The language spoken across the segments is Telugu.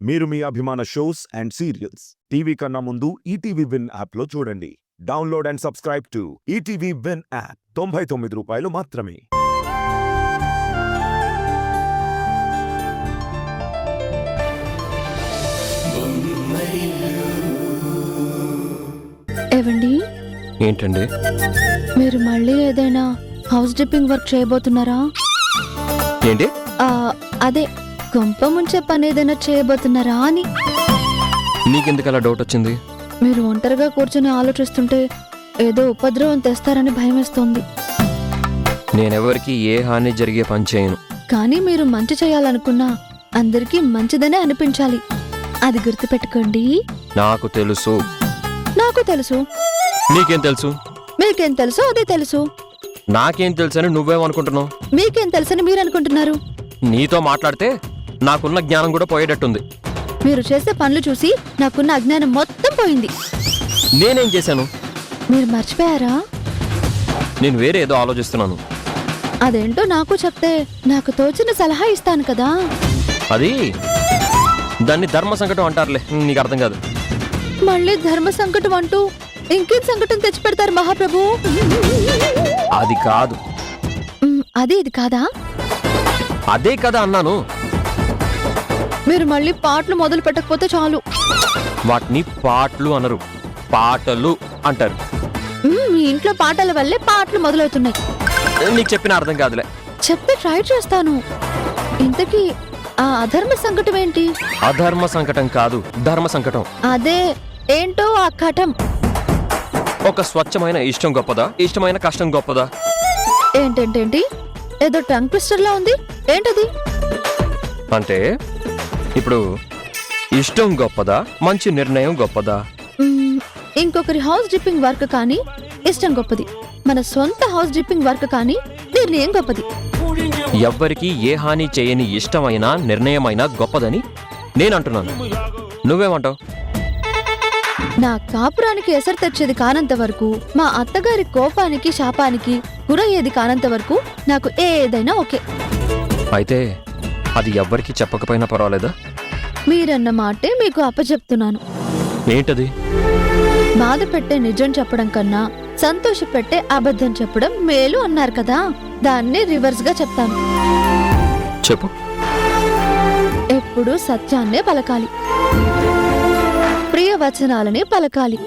మీరు మీ అభిమాన షోస్ అండ్ సీరియల్స్ టీవీ కన్నా ముందు ఈటీవీ విన్ యాప్లో చూడండి. Download and subscribe to ETV win app. 99 రూపాయలు మాత్రమే. ఏవండి, ఏంటండి? మీరు మళ్ళీ ఏదైనా హౌస్ డిప్పింగ్ వర్క్ చేయబోతున్నారా? ఏంటి? అదే కొంప ముంచే పని ఏదైనా చేయబోతున్నారా అని. నీకెందుకు అలా డౌట్ వచ్చింది? మీరు ఒంటరిగా కూర్చొని ఆలోచిస్తుంటే ఏదో ఉపద్రవం తెస్తారని భయమేస్తోంది. నేనెవరికి ఏ హాని జరిగే పని చేయను. కానీ మీరు మంచి చేయాలనుకున్నా అందరికీ మంచిదనే అనిపించాలి. అది గుర్తుపెట్టుకోండి. నాకు తెలుసు. నాకు తెలుసు. నీకేం తెలుసు? మీకేం తెలుసు అదే తెలుసు. నాకేం తెలుసని నువ్వేమనుకుంటున్నావు? మీకేం తెలుసని మీరు అనుకుంటున్నారు. నీతో మాట్లాడితే నాకున్న జ్ఞానం కూడా పోయేటట్టుంది. మీరు చేసే పనులు చూసి నాకున్న అజ్ఞానం మొత్తం పోయింది. నేనేం చేశాను? మీరు మర్చిపోయారా? నేను వేరే ఏదో ఆలోచిస్తున్నాను. అదేంటో నాకు చెప్తే నాకు తోచిన సలహా ఇస్తాను కదా. అది దాన్ని ధర్మ సంకటం అంటారులే, నీకు అర్థం కాదు. మళ్ళీ ధర్మ సంకటం అంటూ ఇంకేం సంకటం తెచ్చిపెడతారు మహాప్రభు. అది కాదు. అదే ఇది కాదా? అదే కదా అన్నాను. మీరు మళ్ళీ పాటలు మొదలు పెట్టకపోతే చాలు. వాటిని పాటలు అనరు, పాటలు అంటారు. మీ ఇంట్లో పాటల వల్లే పాటలు మొదలవుతున్నాయి. నీకు చెప్పిన అర్థం కాదులే. చెప్తే ట్రై చేస్తాను. ఇంతకీ ఆ అధర్మ సంకటం ఏంటి? అధర్మ సంకటం కాదు, ధర్మ సంకటం. అదే ఏంటో ఆ కటం. ఒక స్వచ్ఛమైన ఇష్టం గొప్పదా, ఇష్టమైన కష్టం గొప్పదా? ఏంటేంటేంటి ఏదో టంగ్ ట్విస్టర్ లా ఉంది. ఏంటది? అంటే ఇప్పుడు ఇష్టం గొప్పదా, మంచి నిర్ణయం గొప్పదా? ఇంకొకరి హౌస్ డిప్పింగ్ వర్క్ కానీ ఇష్టం గొప్పది. మన సొంత హౌస్ డిప్పింగ్ వర్క్ కానీ నిర్ణయం గొప్పది. ఎవ్వరికి ఏ హాని చేయని ఇష్టమైన నిర్ణయమైనా గొప్పదని నేనంటున్నాను. నువ్వేమంటావు? నా కాపురానికి ఎసరు తెచ్చేది కానంత వరకు, మా అత్తగారి కోపానికి శాపానికి గురయ్యేది కానంత వరకు నాకు ఏదైనా ఓకే. అయితే అది ఎవ్వరికి చెప్పకపోయినా పర్వాలేదా? మీరన్న మాటే మీకు అప్పచెప్తున్నాను. ఏంటది? బాధ పెట్టే నిజం చెప్పడం కన్నా సంతోష పెట్టే అబద్ధం చెప్పడం మేలు అన్నారు కదా, దాన్ని రివర్స్ గా చెప్తాను. చెప్పు. ఎప్పుడు సత్యాన్నే పలకాలి, ప్రియ వచనాలని పలకాలి.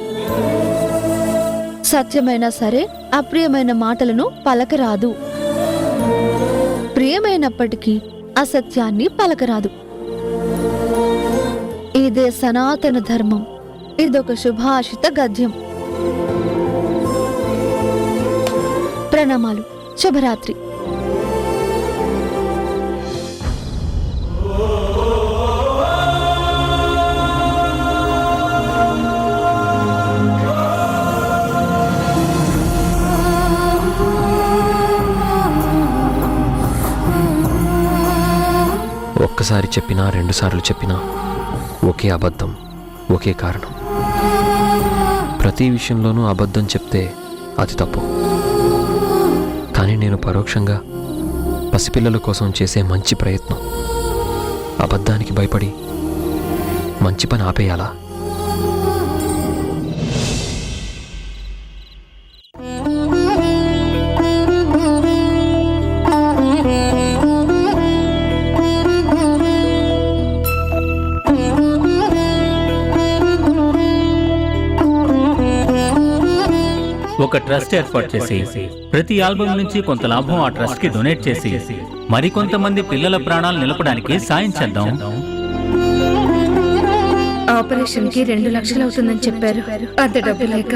సత్యమైనా సరే అప్రియమైన మాటలను పలకరాదు. ప్రియమైనప్పటికీ అసత్యాన్ని పలకరాదు. ఇదే సనాతన ధర్మం. ఇదొక శుభాషిత గద్యం. ప్రణామాలు. శుభరాత్రి. ఒక్కసారి చెప్పినా, 2 సార్లు చెప్పినా ఒకే అబద్ధం, ఒకే కారణం. ప్రతి విషయంలోనూ అబద్ధం చెప్తే అది తప్పు. కానీ నేను పరోక్షంగా పసిపిల్లల కోసం చేసే మంచి ప్రయత్నం అబద్ధానికి భయపడి మంచి పని ఆపేయాలా? ఒక ట్రస్ట్ ఏర్పాటు చేసి ప్రతి ఆల్బమ్ నుంచి కొంత లాభం ఆ ట్రస్ట్ కి డొనేట్ చేసి మరికొంతమంది పిల్లల ప్రాణాలు నిలపడానికి సాయం చేద్దాం. ఆపరేషన్ కి 2 లక్షలు అవుతుందని చెప్పారు. అంత డబ్బు లేక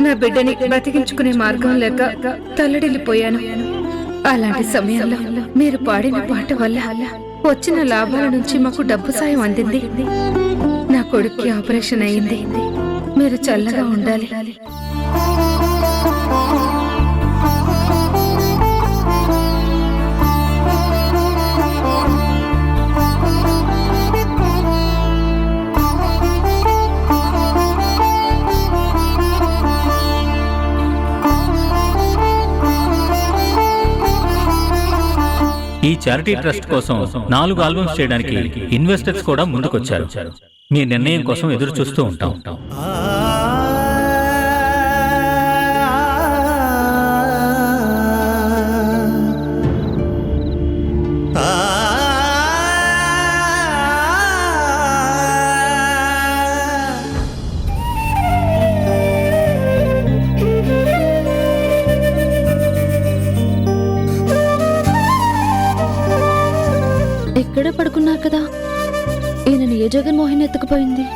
నా బిడ్డని బతికించుకునే మార్గం లేక తల్లడిల్లిపోయాను. అలాంటి సమయంలో మీరు పాడిన పాట వల్ల వచ్చిన లాభాల నుంచి మాకు డబ్బు సాయం అందింది. నా కొడుక్కి ఆపరేషన్ అయింది. మీరు చల్లగా ఉండాలి. ఈ చారిటీ ట్రస్ట్ కోసం 4 ఆల్బమ్స్ చేయడానికి ఇన్వెస్టర్స్ కూడా ముందుకొచ్చారు. మీ నిర్ణయం కోసం ఎదురు చూస్తూ ఉంటాం. ఎక్కడే పడుకున్నారు కదా, ఈయనని ఏ జగన్మోహన్ ఎత్తుకుపోయింది?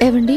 ఏవండి,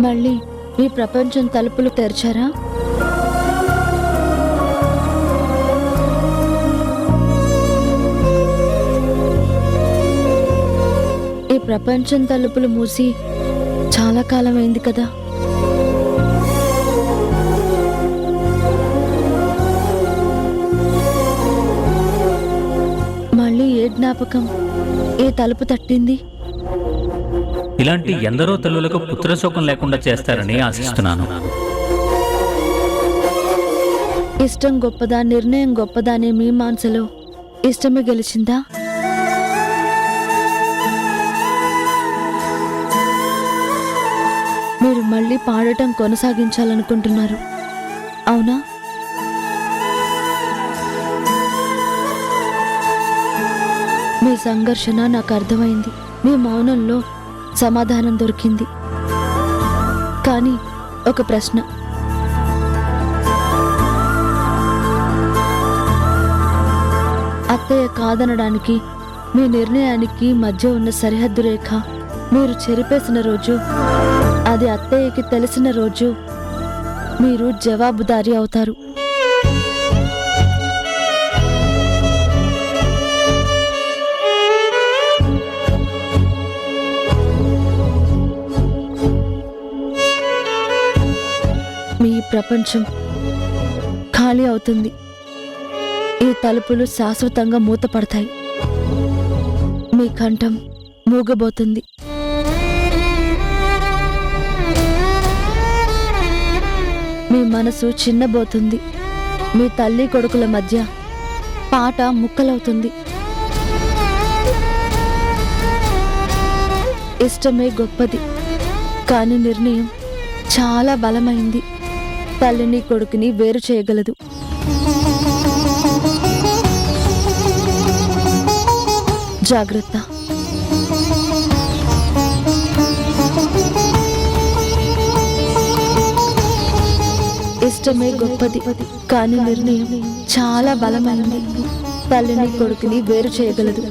మళ్ళీ ఈ ప్రపంచం తలుపులు తెరిచారా? ఈ ప్రపంచం తలుపులు మూసి చాలా కాలం అయింది కదా. మళ్ళీ ఏ జ్ఞాపకం ఈ తలుపు తట్టింది? ఇలాంటి ఎందరో తల్లులకు పుత్రశోకం లేకుండా చేస్తారని ఆశిస్తున్నాను. ఇష్టం గొప్పదా, నిర్ణయం గొప్పదా అనే మీ మనసులో ఇష్టమే గెలిచిందా? మీరు మళ్ళీ పాడటం కొనసాగించాలనుకుంటున్నారు, అవునా? మీ సంఘర్షణ నాకు అర్థమైంది. మీ మౌనంలో సమాధానం దొరికింది. కానీ ఒక ప్రశ్న, అత్తయ్య కాదనడానికి మీ నిర్ణయానికి మధ్య ఉన్న సరిహద్దు రేఖ మీరు చెరిపేసిన రోజు, అది అత్తయ్యకి తెలిసిన రోజు మీరు జవాబుదారీ అవుతారు. మీ ప్రపంచం ఖాళీ అవుతుంది. ఈ తలుపులు శాశ్వతంగా మూతపడతాయి. మీ కంఠం మూగబోతుంది. మీ మనసు చిన్నబోతుంది. మీ తల్లి కొడుకుల మధ్య పాట ముక్కలవుతుంది. ఇష్టమే గొప్పది, కానీ నిర్ణయం చాలా బలమైంది. తల్లిని కొడుకుని వేరు చేయగలదు. జాగ్రత్త. ఇష్టమే గొప్పది, కానీ నిర్ణయం చాలా బలమైంది. తల్లిని కొడుకుని వేరు చేయగలదు.